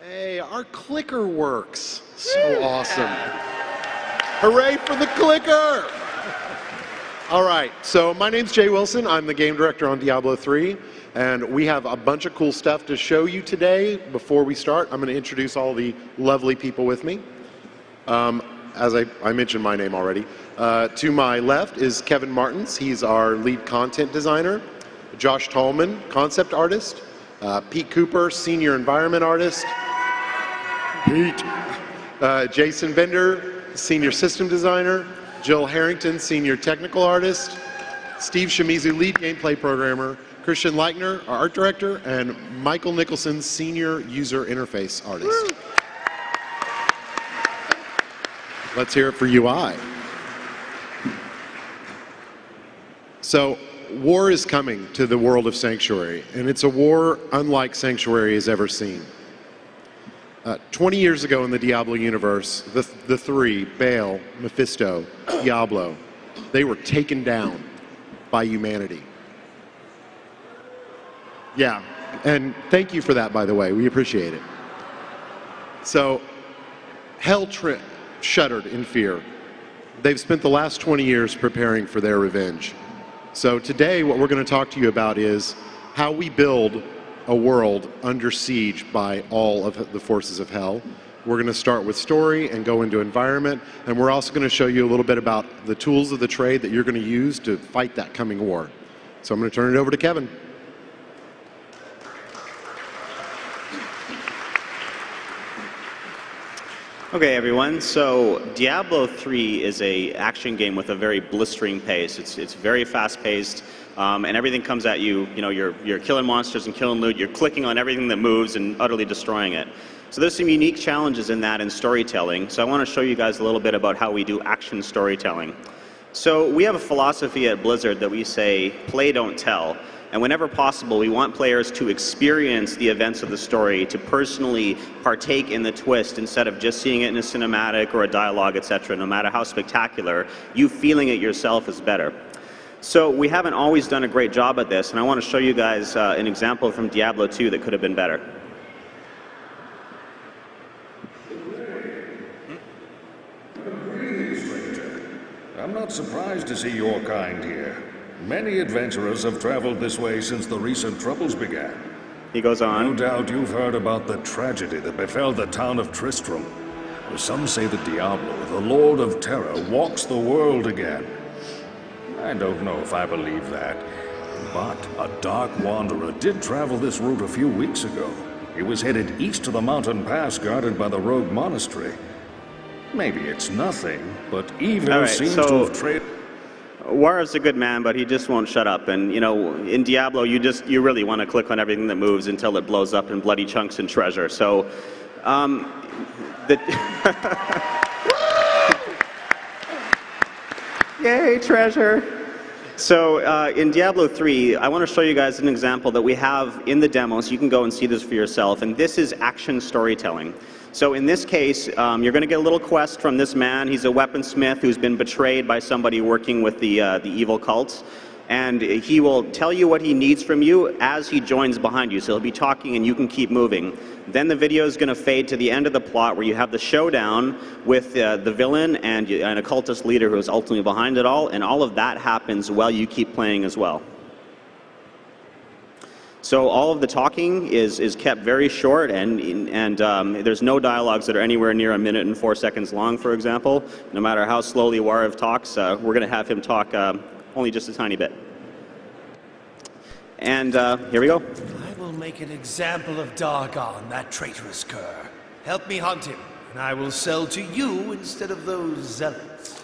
Hey, our clicker works. So awesome. Hooray for the clicker! All right, so my name's Jay Wilson. I'm the game director on Diablo 3, and we have a bunch of cool stuff to show you today. Before we start, I'm going to introduce all the lovely people with me. As I mentioned my name already. To my left is Kevin Martins. He's our lead content designer. Josh Tallman, concept artist. Pete Cooper, senior environment artist. Pete. Jason Bender, senior system designer. Jill Harrington, senior technical artist. Steve Shimizu, lead gameplay programmer. Christian Leichner, our art director. And Michael Nicholson, senior user interface artist. Woo. Let's hear it for UI. So, war is coming to the world of Sanctuary, and it's a war unlike Sanctuary has ever seen. 20 years ago in the Diablo universe, the three, Baal, Mephisto, Diablo, they were taken down by humanity. Yeah, and thank you for that, by the way. We appreciate it. So, hell shuddered in fear. They've spent the last 20 years preparing for their revenge. So today what we're going to talk to you about is how we build a world under siege by all of the forces of hell. We're going to start with story and go into environment, and we're also going to show you a little bit about the tools of the trade that you're going to use to fight that coming war. So I'm going to turn it over to Kevin. Okay, everyone. So Diablo 3 is an action game with a very blistering pace. It's very fast-paced, and everything comes at you. You know, you're killing monsters and killing loot. You're clicking on everything that moves and utterly destroying it. So there's some unique challenges in that in storytelling. So I want to show you guys a little bit about how we do action storytelling. So we have a philosophy at Blizzard that we say, play, don't tell. And whenever possible, we want players to experience the events of the story, to personally partake in the twist instead of just seeing it in a cinematic or a dialogue, etc. No matter how spectacular, you feeling it yourself is better. So we haven't always done a great job at this, and I want to show you guys an example from Diablo 2 that could have been better. Greetings, stranger. I'm not surprised to see your kind here. Many adventurers have traveled this way since the recent troubles began. He goes on. No doubt you've heard about the tragedy that befell the town of Tristram. Some say that Diablo, the Lord of Terror, walks the world again. I don't know if I believe that, but a dark wanderer did travel this route a few weeks ago. He was headed east to the mountain pass guarded by the rogue monastery. Maybe it's nothing, but evil seems to have trailed. War's a good man, but he just won't shut up. And you know, in Diablo, you really want to click on everything that moves until it blows up in bloody chunks and treasure. So, yay, treasure! So in Diablo 3, I want to show you guys an example that we have in the demo, so you can go and see this for yourself. And this is action storytelling. So in this case, you're going to get a little quest from this man. He's a weaponsmith who's been betrayed by somebody working with the evil cults. And he will tell you what he needs from you as he joins behind you. So he'll be talking and you can keep moving. Then the video is going to fade to the end of the plot where you have the showdown with the villain and an occultist leader who is ultimately behind it all. And all of that happens while you keep playing as well. So all of the talking is kept very short, and there's no dialogues that are anywhere near 1 minute and 4 seconds long, for example. No matter how slowly Warav talks, we're going to have him talk only just a tiny bit. And here we go. I will make an example of Dargon, that traitorous cur. Help me hunt him, and I will sell to you instead of those zealots.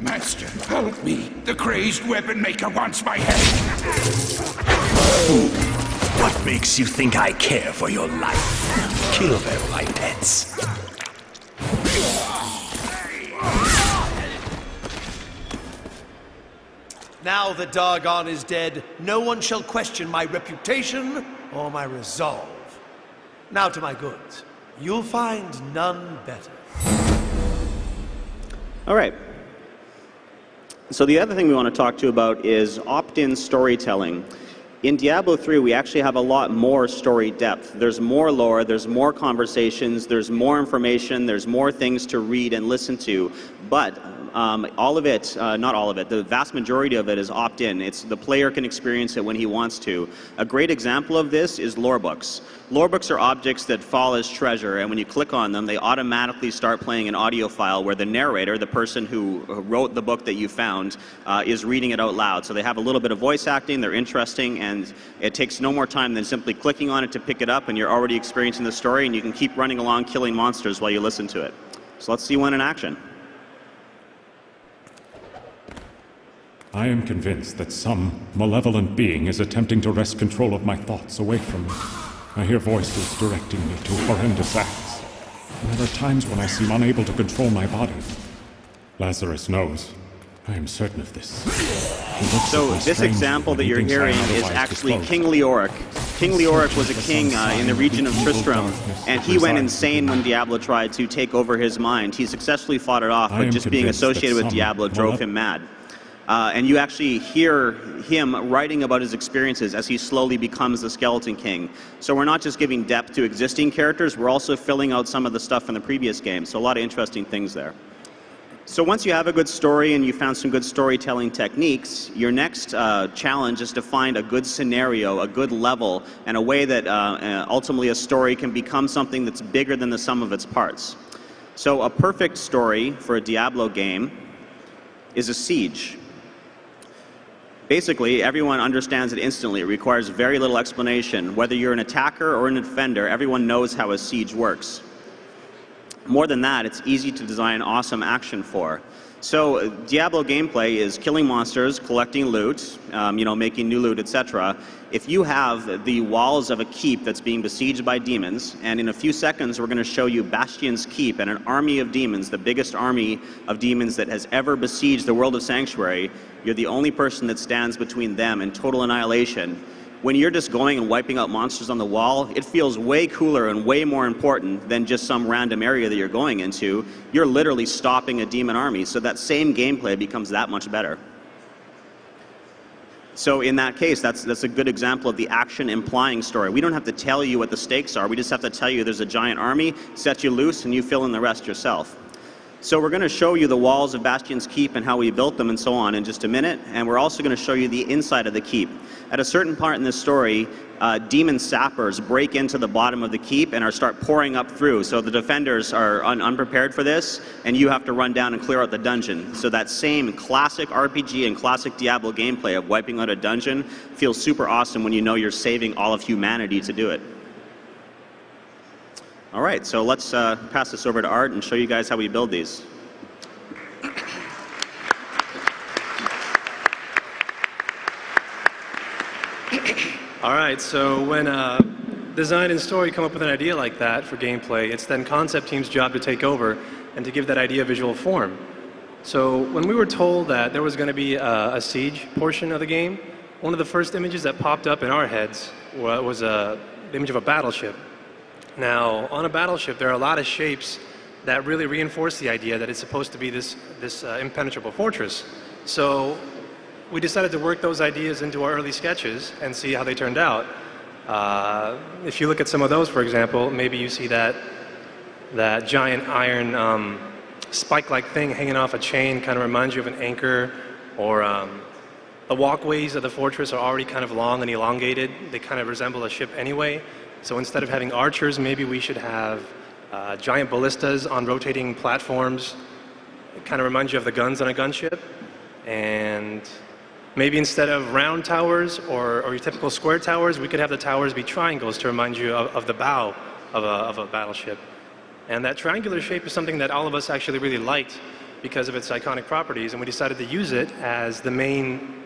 Master, help me. The crazed weapon maker wants my head. What makes you think I care for your life? Kill them, my pets. Now that Dargon is dead, no one shall question my reputation or my resolve. Now to my goods. You'll find none better. All right. So the other thing we want to talk to you about is opt-in storytelling. In Diablo 3, we actually have a lot more story depth. There's more lore, there's more conversations, there's more information, there's more things to read and listen to. But all of it, not all of it, the vast majority of it is opt-in. The player can experience it when he wants to. A great example of this is lore books. Lore books are objects that fall as treasure, and when you click on them, they automatically start playing an audio file where the narrator, the person who wrote the book that you found, is reading it out loud. So they have a little bit of voice acting, they're interesting, and it takes no more time than simply clicking on it to pick it up, and you're already experiencing the story, and you can keep running along killing monsters while you listen to it. So let's see one in action. I am convinced that some malevolent being is attempting to wrest control of my thoughts away from me. I hear voices directing me to horrendous acts. And there are times when I seem unable to control my body. Lazarus knows. I am certain of this. So this example that you're hearing is actually King Leoric. King Leoric was a king in the region of Tristram, and he went insane when Diablo tried to take over his mind. He successfully fought it off, but just being associated with Diablo drove him mad. And you actually hear him writing about his experiences as he slowly becomes the Skeleton King. So we're not just giving depth to existing characters, we're also filling out some of the stuff from the previous game. So a lot of interesting things there. So once you have a good story and you found some good storytelling techniques, your next challenge is to find a good scenario, a good level, and a way that ultimately a story can become something that's bigger than the sum of its parts. So a perfect story for a Diablo game is a siege. Basically, everyone understands it instantly. It requires very little explanation. Whether you're an attacker or an defender, everyone knows how a siege works. More than that, it's easy to design awesome action for. So Diablo gameplay is killing monsters, collecting loot, making new loot, etc. If you have the walls of a keep that's being besieged by demons, and in a few seconds we're going to show you Bastion's Keep and an army of demons, the biggest army of demons that has ever besieged the world of Sanctuary, you're the only person that stands between them and total annihilation. When you're just going and wiping out monsters on the wall, it feels way cooler and way more important than just some random area that you're going into. You're literally stopping a demon army, so that same gameplay becomes that much better. So in that case, that's a good example of the action implying story. We don't have to tell you what the stakes are, we just have to tell you there's a giant army, set you loose, and you fill in the rest yourself. So we're going to show you the walls of Bastion's Keep and how we built them and so on in just a minute, and we're also going to show you the inside of the keep. At a certain part in this story, demon sappers break into the bottom of the keep and start pouring up through. So the defenders are unprepared for this, and you have to run down and clear out the dungeon. So that same classic RPG and classic Diablo gameplay of wiping out a dungeon feels super awesome when you know you're saving all of humanity to do it. All right, so let's pass this over to Art and show you guys how we build these. All right, so when design and story come up with an idea like that for gameplay, it's then concept team's job to take over and to give that idea visual form. So when we were told that there was going to be a siege portion of the game, one of the first images that popped up in our heads was the image of a battleship. Now, on a battleship, there are a lot of shapes that really reinforce the idea that it's supposed to be this impenetrable fortress. So we decided to work those ideas into our early sketches and see how they turned out. If you look at some of those, for example, maybe you see that giant iron spike-like thing hanging off a chain kind of reminds you of an anchor, or the walkways of the fortress are already kind of long and elongated. They kind of resemble a ship anyway. So instead of having archers, maybe we should have giant ballistas on rotating platforms. It kind of reminds you of the guns on a gunship. And maybe instead of round towers or your typical square towers, we could have the towers be triangles to remind you of the bow of a battleship. And that triangular shape is something that all of us actually really liked because of its iconic properties, and we decided to use it as the main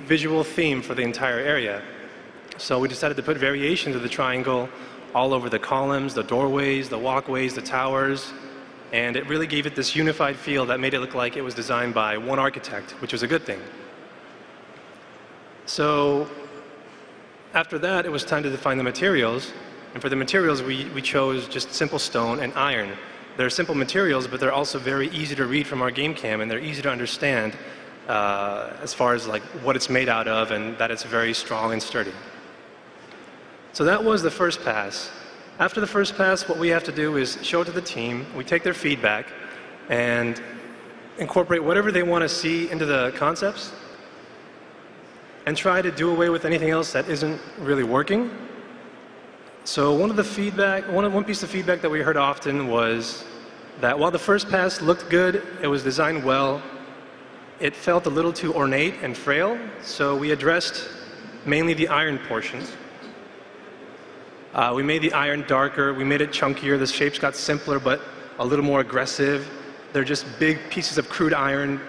visual theme for the entire area. So we decided to put variations of the triangle all over the columns, the doorways, the walkways, the towers, and it really gave it this unified feel that made it look like it was designed by one architect, which was a good thing. So after that, it was time to define the materials, and for the materials, we chose just simple stone and iron. They're simple materials, but they're also very easy to read from our game cam, and they're easy to understand. as far as like what it's made out of and that it's very strong and sturdy. So that was the first pass. After the first pass, what we have to do is show it to the team. We take their feedback and incorporate whatever they want to see into the concepts and try to do away with anything else that isn't really working. So one piece of feedback that we heard often was that while the first pass looked good, it was designed well, it felt a little too ornate and frail, so we addressed mainly the iron portions. We made the iron darker, we made it chunkier, the shapes got simpler but a little more aggressive. They're just big pieces of crude iron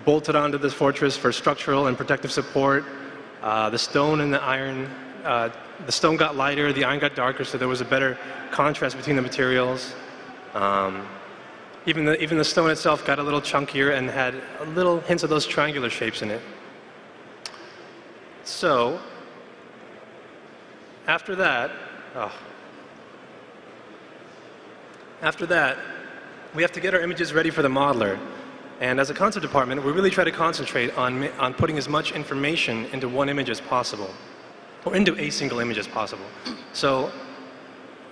bolted onto this fortress for structural and protective support. The stone and the iron, the stone got lighter, the iron got darker, so there was a better contrast between the materials. Even the stone itself got a little chunkier and had a little hints of those triangular shapes in it. So, after that, we have to get our images ready for the modeler. And as a concept department, we really try to concentrate on putting as much information into one image as possible, or into a single image as possible. So,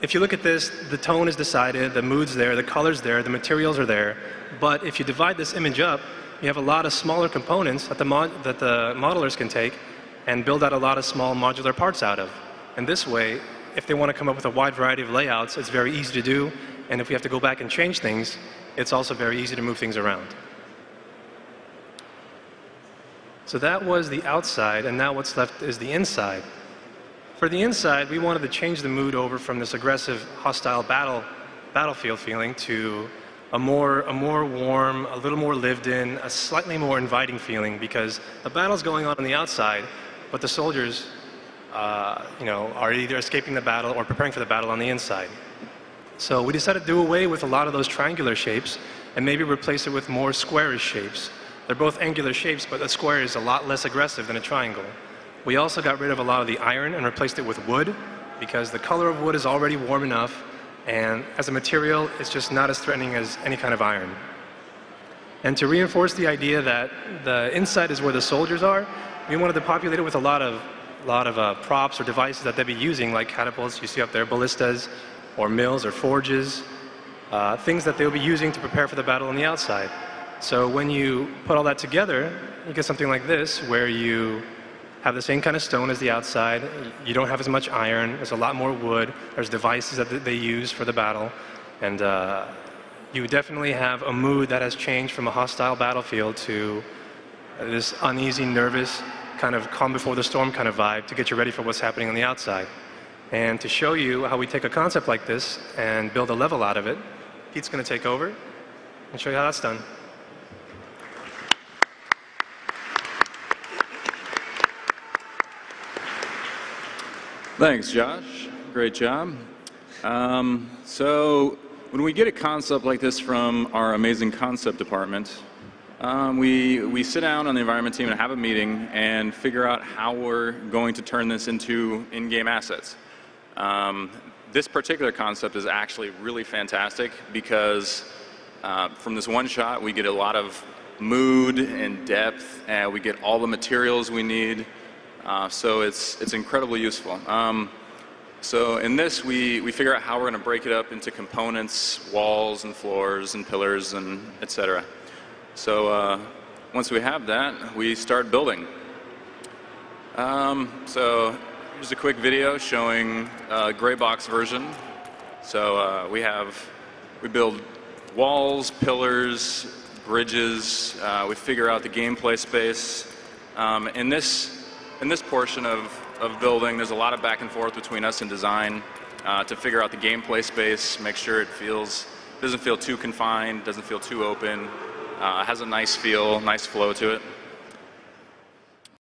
if you look at this, the tone is decided, the mood's there, the color's there, the materials are there. But if you divide this image up, you have a lot of smaller components that the modelers can take and build out a lot of small modular parts out of. And this way, if they want to come up with a wide variety of layouts, it's very easy to do. And if we have to go back and change things, it's also very easy to move things around. So that was the outside, and now what's left is the inside. For the inside, we wanted to change the mood over from this aggressive, hostile battlefield feeling to a more warm, a little more lived in, a slightly more inviting feeling, because the battle's going on the outside, but the soldiers are either escaping the battle or preparing for the battle on the inside. So we decided to do away with a lot of those triangular shapes and maybe replace it with more squarish shapes. They're both angular shapes, but a square is a lot less aggressive than a triangle. We also got rid of a lot of the iron and replaced it with wood, because the color of wood is already warm enough, and as a material, it's just not as threatening as any kind of iron. And to reinforce the idea that the inside is where the soldiers are, we wanted to populate it with a lot of props or devices that they'd be using, like catapults you see up there, ballistas, or mills or forges, things that they'll be using to prepare for the battle on the outside. So when you put all that together, you get something like this, where you have the same kind of stone as the outside, you don't have as much iron, there's a lot more wood, there's devices that they use for the battle, and you definitely have a mood that has changed from a hostile battlefield to this uneasy, nervous, kind of calm before the storm kind of vibe to get you ready for what's happening on the outside. And to show you how we take a concept like this and build a level out of it, Pete's going to take over and show you how that's done. Thanks, Josh. Great job. So when we get a concept like this from our amazing concept department, we sit down on the environment team and have a meeting and figure out how we're going to turn this into in-game assets. This particular concept is actually really fantastic because from this one shot we get a lot of mood and depth, and we get all the materials we need. So it's incredibly useful. So in this, we figure out how we're going to break it up into components, walls and floors and pillars and etc. So once we have that, we start building. So here's a quick video showing a gray box version. So we build walls, pillars, bridges. We figure out the gameplay space. In this portion of building, there's a lot of back and forth between us and design to figure out the gameplay space, make sure it doesn't feel too confined, doesn't feel too open, has a nice feel, nice flow to it.